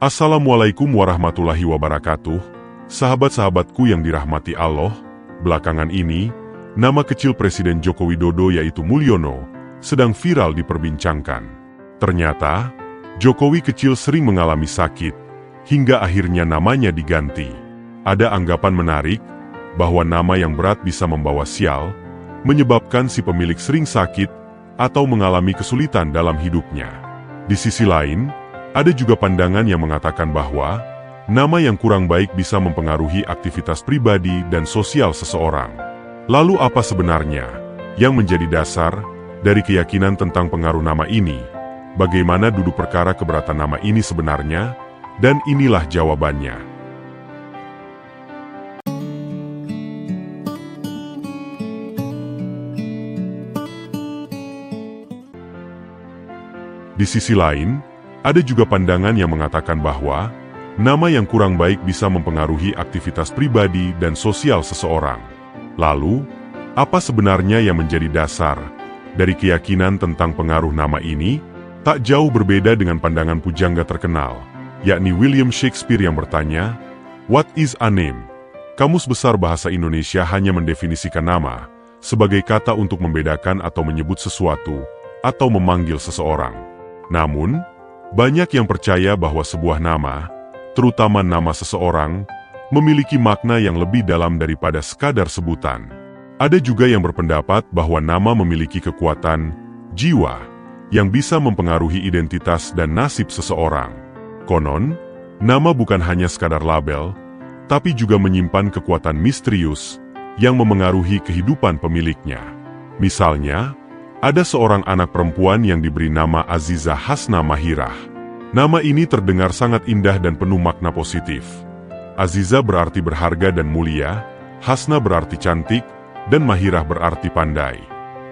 Assalamualaikum warahmatullahi wabarakatuh, sahabat-sahabatku yang dirahmati Allah. Belakangan ini, nama kecil Presiden Joko Widodo yaitu Mulyono sedang viral diperbincangkan. Ternyata, Jokowi kecil sering mengalami sakit, hingga akhirnya namanya diganti. Ada anggapan menarik, bahwa nama yang berat bisa membawa sial, menyebabkan si pemilik sering sakit, atau mengalami kesulitan dalam hidupnya. Di sisi lain, ada juga pandangan yang mengatakan bahwa nama yang kurang baik bisa mempengaruhi aktivitas pribadi dan sosial seseorang. Lalu apa sebenarnya yang menjadi dasar dari keyakinan tentang pengaruh nama ini? Bagaimana duduk perkara keberatan nama ini sebenarnya? Dan inilah jawabannya. Di sisi lain, ada juga pandangan yang mengatakan bahwa nama yang kurang baik bisa mempengaruhi aktivitas pribadi dan sosial seseorang. Lalu, apa sebenarnya yang menjadi dasar dari keyakinan tentang pengaruh nama ini? Tak jauh berbeda dengan pandangan pujangga terkenal, yakni William Shakespeare yang bertanya, "What is a name?" Kamus Besar Bahasa Indonesia hanya mendefinisikan nama sebagai kata untuk membedakan atau menyebut sesuatu atau memanggil seseorang. Namun, banyak yang percaya bahwa sebuah nama, terutama nama seseorang, memiliki makna yang lebih dalam daripada sekadar sebutan. Ada juga yang berpendapat bahwa nama memiliki kekuatan jiwa yang bisa mempengaruhi identitas dan nasib seseorang. Konon, nama bukan hanya sekadar label, tapi juga menyimpan kekuatan misterius yang memengaruhi kehidupan pemiliknya. Misalnya, ada seorang anak perempuan yang diberi nama Aziza Hasna Mahirah. Nama ini terdengar sangat indah dan penuh makna positif. Aziza berarti berharga dan mulia, Hasna berarti cantik, dan Mahirah berarti pandai.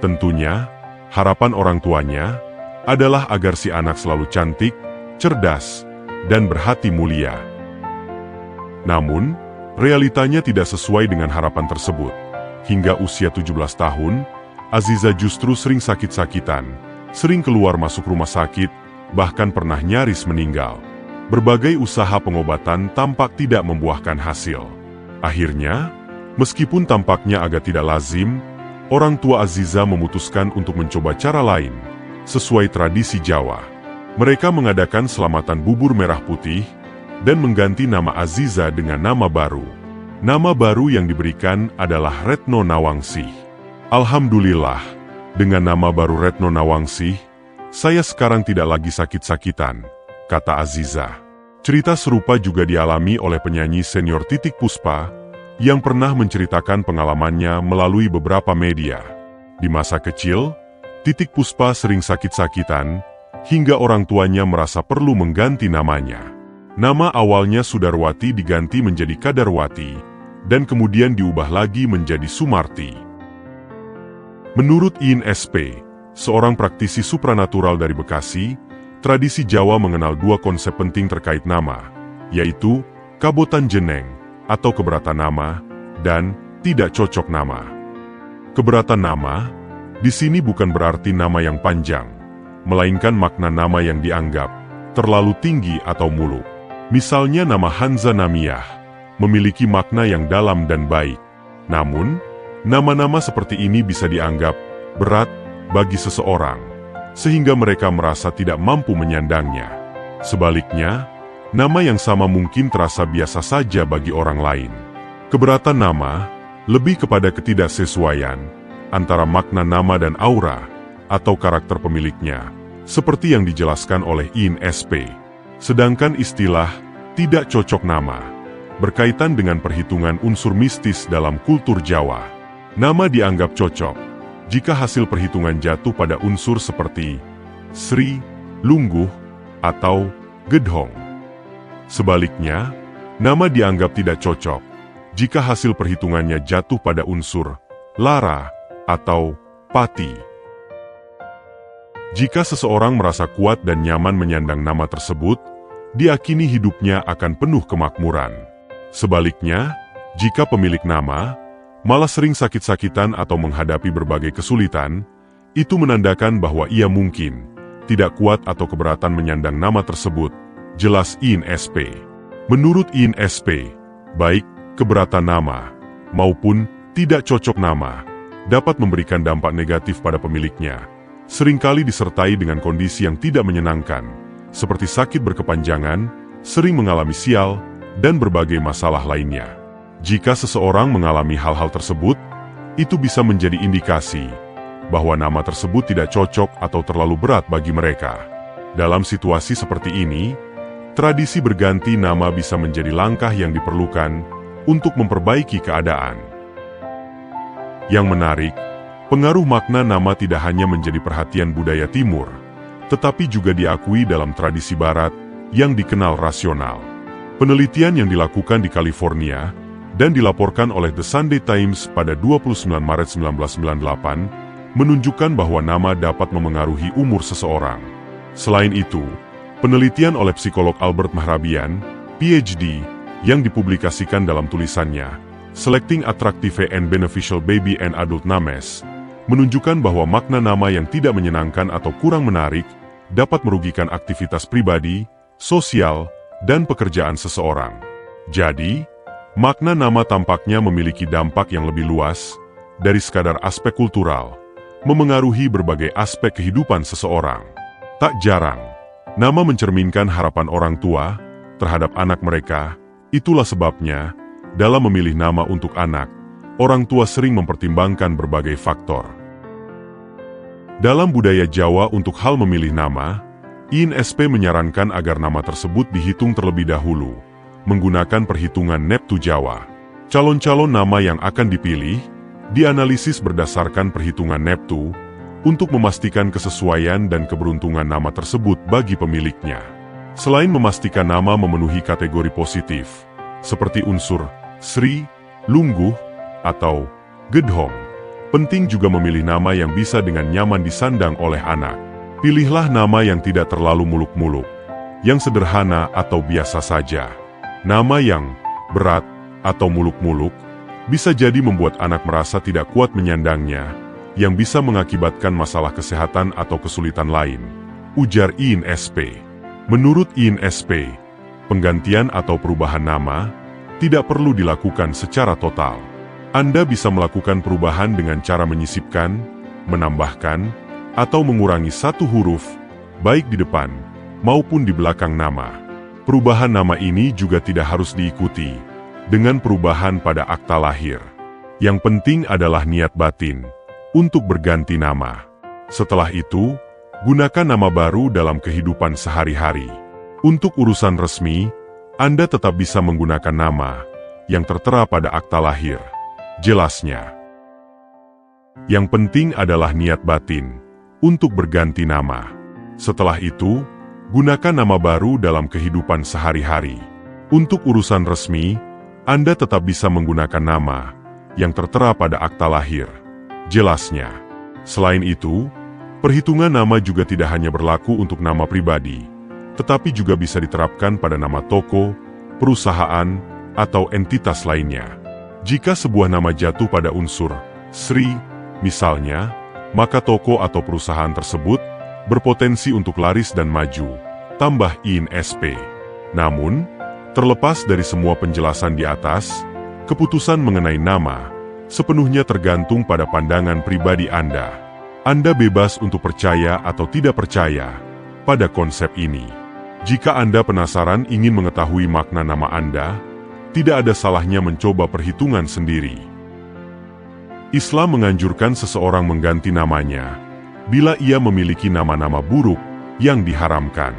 Tentunya, harapan orang tuanya adalah agar si anak selalu cantik, cerdas, dan berhati mulia. Namun, realitanya tidak sesuai dengan harapan tersebut. Hingga usia 17 tahun, Aziza justru sering sakit-sakitan, sering keluar masuk rumah sakit, bahkan pernah nyaris meninggal. Berbagai usaha pengobatan tampak tidak membuahkan hasil. Akhirnya, meskipun tampaknya agak tidak lazim, orang tua Aziza memutuskan untuk mencoba cara lain, sesuai tradisi Jawa. Mereka mengadakan selamatan bubur merah putih, dan mengganti nama Aziza dengan nama baru. Nama baru yang diberikan adalah Retno Nawangsih. Alhamdulillah, dengan nama baru Retno Nawangsih, saya sekarang tidak lagi sakit-sakitan, kata Aziza. Cerita serupa juga dialami oleh penyanyi senior Titiek Puspa, yang pernah menceritakan pengalamannya melalui beberapa media. Di masa kecil, Titiek Puspa sering sakit-sakitan, hingga orang tuanya merasa perlu mengganti namanya. Nama awalnya Sudarwati diganti menjadi Kadarwati, dan kemudian diubah lagi menjadi Sumarti. Menurut Iin SP, seorang praktisi supranatural dari Bekasi, tradisi Jawa mengenal dua konsep penting terkait nama, yaitu kabotan jeneng atau keberatan nama, dan tidak cocok nama. Keberatan nama di sini bukan berarti nama yang panjang, melainkan makna nama yang dianggap terlalu tinggi atau muluk. Misalnya nama Hanza Namiyah memiliki makna yang dalam dan baik. Namun, nama-nama seperti ini bisa dianggap berat bagi seseorang, sehingga mereka merasa tidak mampu menyandangnya. Sebaliknya, nama yang sama mungkin terasa biasa saja bagi orang lain. Keberatan nama lebih kepada ketidaksesuaian antara makna nama dan aura atau karakter pemiliknya, seperti yang dijelaskan oleh Iin SP. Sedangkan istilah tidak cocok nama berkaitan dengan perhitungan unsur mistis dalam kultur Jawa. Nama dianggap cocok jika hasil perhitungan jatuh pada unsur seperti Sri, Lungguh, atau Gedhong. Sebaliknya, nama dianggap tidak cocok jika hasil perhitungannya jatuh pada unsur Lara atau Pati. Jika seseorang merasa kuat dan nyaman menyandang nama tersebut, diakini hidupnya akan penuh kemakmuran. Sebaliknya, jika pemilik nama malah sering sakit-sakitan atau menghadapi berbagai kesulitan, itu menandakan bahwa ia mungkin tidak kuat atau keberatan menyandang nama tersebut, Jelas INSP. Menurut INSP, baik keberatan nama maupun tidak cocok nama dapat memberikan dampak negatif pada pemiliknya, seringkali disertai dengan kondisi yang tidak menyenangkan, seperti sakit berkepanjangan, sering mengalami sial, dan berbagai masalah lainnya. Jika seseorang mengalami hal-hal tersebut, itu bisa menjadi indikasi bahwa nama tersebut tidak cocok atau terlalu berat bagi mereka. Dalam situasi seperti ini, tradisi berganti nama bisa menjadi langkah yang diperlukan untuk memperbaiki keadaan. Yang menarik, pengaruh makna nama tidak hanya menjadi perhatian budaya Timur, tetapi juga diakui dalam tradisi Barat yang dikenal rasional. Penelitian yang dilakukan di California dan dilaporkan oleh The Sunday Times pada 29 Maret 1998 menunjukkan bahwa nama dapat memengaruhi umur seseorang. Selain itu, penelitian oleh psikolog Albert Mehrabian, PhD, yang dipublikasikan dalam tulisannya Selecting Attractive and Beneficial Baby and Adult Names, menunjukkan bahwa makna nama yang tidak menyenangkan atau kurang menarik dapat merugikan aktivitas pribadi, sosial, dan pekerjaan seseorang. Jadi, makna nama tampaknya memiliki dampak yang lebih luas dari sekadar aspek kultural, memengaruhi berbagai aspek kehidupan seseorang. Tak jarang, nama mencerminkan harapan orang tua terhadap anak mereka. Itulah sebabnya, dalam memilih nama untuk anak, orang tua sering mempertimbangkan berbagai faktor. Dalam budaya Jawa untuk hal memilih nama, INSP menyarankan agar nama tersebut dihitung terlebih dahulu, menggunakan perhitungan Neptu Jawa. Calon-calon nama yang akan dipilih, dianalisis berdasarkan perhitungan Neptu, untuk memastikan kesesuaian dan keberuntungan nama tersebut bagi pemiliknya. Selain memastikan nama memenuhi kategori positif, seperti unsur Sri, Lungguh, atau Gedhong, penting juga memilih nama yang bisa dengan nyaman disandang oleh anak. Pilihlah nama yang tidak terlalu muluk-muluk, yang sederhana atau biasa saja. Nama yang berat atau muluk-muluk bisa jadi membuat anak merasa tidak kuat menyandangnya, yang bisa mengakibatkan masalah kesehatan atau kesulitan lain, ujar INSP. Menurut INSP, penggantian atau perubahan nama tidak perlu dilakukan secara total. Anda bisa melakukan perubahan dengan cara menyisipkan, menambahkan, atau mengurangi satu huruf, baik di depan maupun di belakang nama. Perubahan nama ini juga tidak harus diikuti dengan perubahan pada akta lahir. Yang penting adalah niat batin untuk berganti nama. Setelah itu, gunakan nama baru dalam kehidupan sehari-hari. Untuk urusan resmi, Anda tetap bisa menggunakan nama yang tertera pada akta lahir. Jelasnya. Yang penting adalah niat batin untuk berganti nama. Setelah itu, gunakan nama baru dalam kehidupan sehari-hari. Untuk urusan resmi, Anda tetap bisa menggunakan nama yang tertera pada akta lahir. Jelasnya. Selain itu, perhitungan nama juga tidak hanya berlaku untuk nama pribadi, tetapi juga bisa diterapkan pada nama toko, perusahaan, atau entitas lainnya. Jika sebuah nama jatuh pada unsur Sri, misalnya, maka toko atau perusahaan tersebut berpotensi untuk laris dan maju, tambah INSP. Namun, terlepas dari semua penjelasan di atas, keputusan mengenai nama sepenuhnya tergantung pada pandangan pribadi Anda. Anda bebas untuk percaya atau tidak percaya pada konsep ini. Jika Anda penasaran ingin mengetahui makna nama Anda, tidak ada salahnya mencoba perhitungan sendiri. Islam menganjurkan seseorang mengganti namanya bila ia memiliki nama-nama buruk yang diharamkan.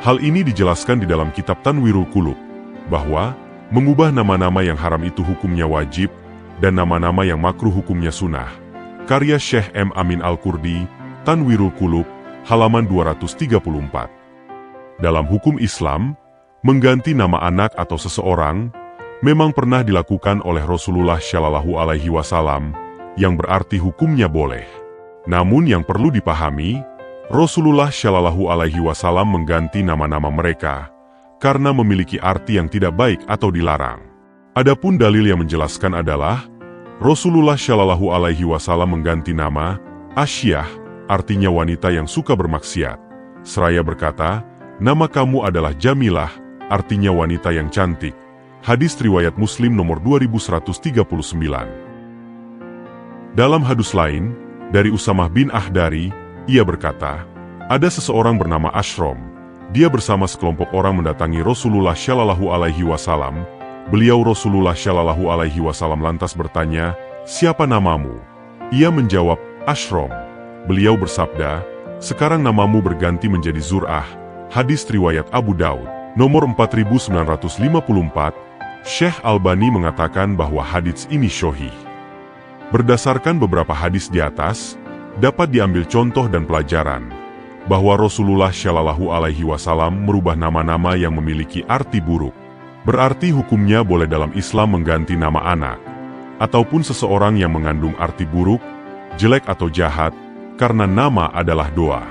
Hal ini dijelaskan di dalam kitab Tanwirul Qulub, bahwa mengubah nama-nama yang haram itu hukumnya wajib dan nama-nama yang makruh hukumnya sunnah. Karya Syekh M. Amin Al-Kurdi, Tanwirul Qulub, halaman 234. Dalam hukum Islam, mengganti nama anak atau seseorang memang pernah dilakukan oleh Rasulullah Shallallahu Alaihi Wasallam, yang berarti hukumnya boleh. Namun yang perlu dipahami, Rasulullah Shallallahu Alaihi Wasallam mengganti nama-nama mereka karena memiliki arti yang tidak baik atau dilarang. Adapun dalil yang menjelaskan adalah Rasulullah Shallallahu Alaihi Wasallam mengganti nama Asyah, artinya wanita yang suka bermaksiat. Seraya berkata, nama kamu adalah Jamilah, artinya wanita yang cantik. Hadis riwayat Muslim nomor 2139. Dalam hadis lain, dari Usamah bin Ahdari, ia berkata, ada seseorang bernama Ashrom. Dia bersama sekelompok orang mendatangi Rasulullah Shallallahu Alaihi Wasallam. Beliau Rasulullah Shallallahu Alaihi Wasallam lantas bertanya, siapa namamu? Ia menjawab, Ashrom. Beliau bersabda, sekarang namamu berganti menjadi Zur'ah. Hadis riwayat Abu Daud, nomor 4954. Syekh Albani mengatakan bahwa hadis ini sahih. Berdasarkan beberapa hadis di atas, dapat diambil contoh dan pelajaran bahwa Rasulullah Shallallahu Alaihi Wasallam merubah nama-nama yang memiliki arti buruk. Berarti hukumnya boleh dalam Islam mengganti nama anak, ataupun seseorang yang mengandung arti buruk, jelek atau jahat, karena nama adalah doa.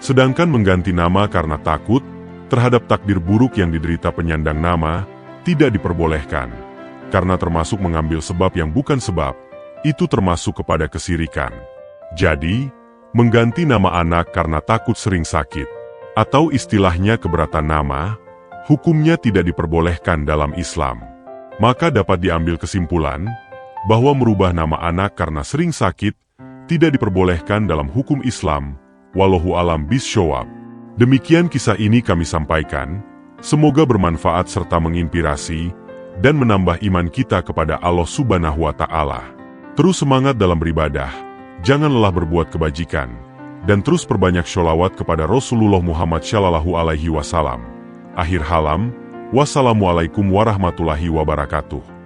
Sedangkan mengganti nama karena takut terhadap takdir buruk yang diderita penyandang nama, tidak diperbolehkan, karena termasuk mengambil sebab yang bukan sebab, itu termasuk kepada kesirikan. Jadi, mengganti nama anak karena takut sering sakit, atau istilahnya keberatan nama, hukumnya tidak diperbolehkan dalam Islam. Maka dapat diambil kesimpulan, bahwa merubah nama anak karena sering sakit, tidak diperbolehkan dalam hukum Islam, wallahu alam bisyawab. Demikian kisah ini kami sampaikan, semoga bermanfaat serta menginspirasi, dan menambah iman kita kepada Allah Subhanahu wa Ta'ala. Terus semangat dalam beribadah. Jangan lelah berbuat kebajikan, dan terus perbanyak sholawat kepada Rasulullah Muhammad Shallallahu Alaihi Wasallam. Akhir halam, wassalamualaikum warahmatullahi wabarakatuh.